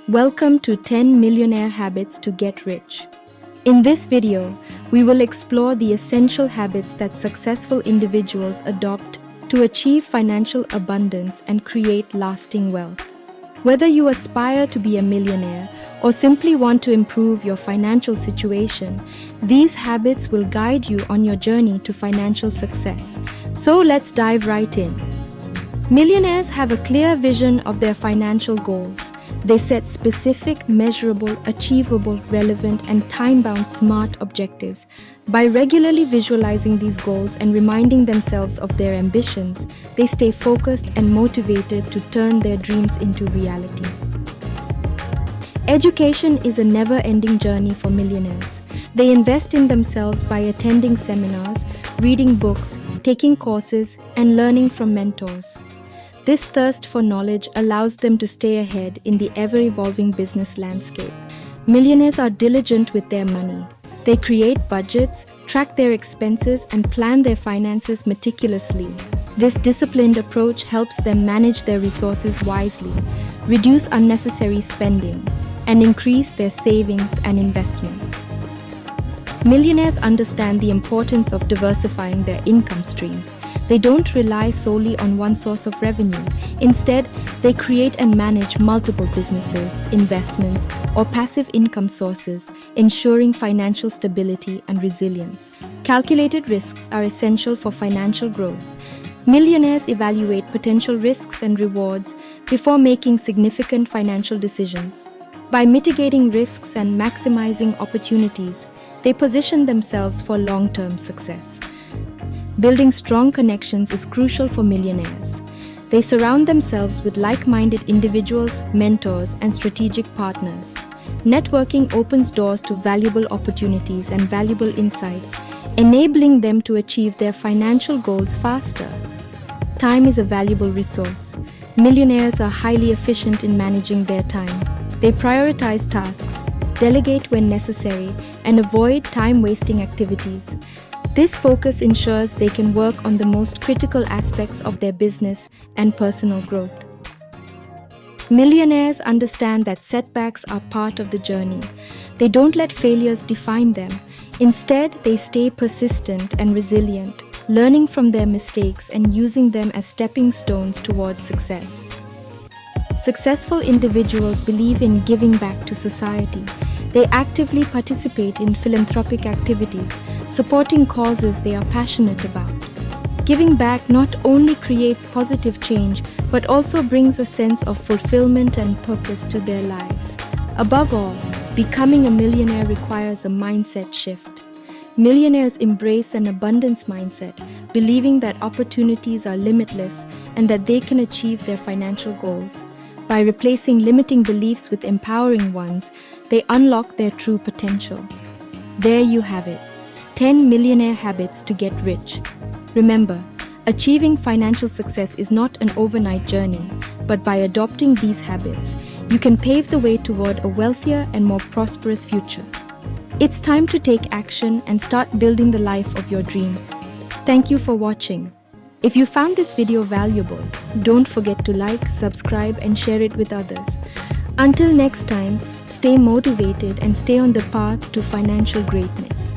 Welcome to 10 Millionaire Habits to Get Rich. In this video, we will explore the essential habits that successful individuals adopt to achieve financial abundance and create lasting wealth. Whether you aspire to be a millionaire or simply want to improve your financial situation, these habits will guide you on your journey to financial success. So let's dive right in. Millionaires have a clear vision of their financial goals. They set specific, measurable, achievable, relevant, and time-bound SMART objectives. By regularly visualizing these goals and reminding themselves of their ambitions, they stay focused and motivated to turn their dreams into reality. Education is a never-ending journey for millionaires. They invest in themselves by attending seminars, reading books, taking courses, and learning from mentors. This thirst for knowledge allows them to stay ahead in the ever-evolving business landscape. Millionaires are diligent with their money. They create budgets, track their expenses, and plan their finances meticulously. This disciplined approach helps them manage their resources wisely, reduce unnecessary spending, and increase their savings and investments. Millionaires understand the importance of diversifying their income streams. They don't rely solely on one source of revenue. Instead, they create and manage multiple businesses, investments, or passive income sources, ensuring financial stability and resilience. Calculated risks are essential for financial growth. Millionaires evaluate potential risks and rewards before making significant financial decisions. By mitigating risks and maximizing opportunities, they position themselves for long-term success. Building strong connections is crucial for millionaires. They surround themselves with like-minded individuals, mentors, and strategic partners. Networking opens doors to valuable opportunities and valuable insights, enabling them to achieve their financial goals faster. Time is a valuable resource. Millionaires are highly efficient in managing their time. They prioritize tasks, delegate when necessary, and avoid time-wasting activities. This focus ensures they can work on the most critical aspects of their business and personal growth. Millionaires understand that setbacks are part of the journey. They don't let failures define them. Instead, they stay persistent and resilient, learning from their mistakes and using them as stepping stones towards success. Successful individuals believe in giving back to society. They actively participate in philanthropic activities, supporting causes they are passionate about. Giving back not only creates positive change, but also brings a sense of fulfillment and purpose to their lives. Above all, becoming a millionaire requires a mindset shift. Millionaires embrace an abundance mindset, believing that opportunities are limitless and that they can achieve their financial goals. By replacing limiting beliefs with empowering ones, they unlock their true potential. There you have it. 10 millionaire habits to get rich. Remember, achieving financial success is not an overnight journey, but by adopting these habits, you can pave the way toward a wealthier and more prosperous future. It's time to take action and start building the life of your dreams. Thank you for watching. If you found this video valuable, don't forget to like, subscribe, and share it with others. Until next time, stay motivated and stay on the path to financial greatness.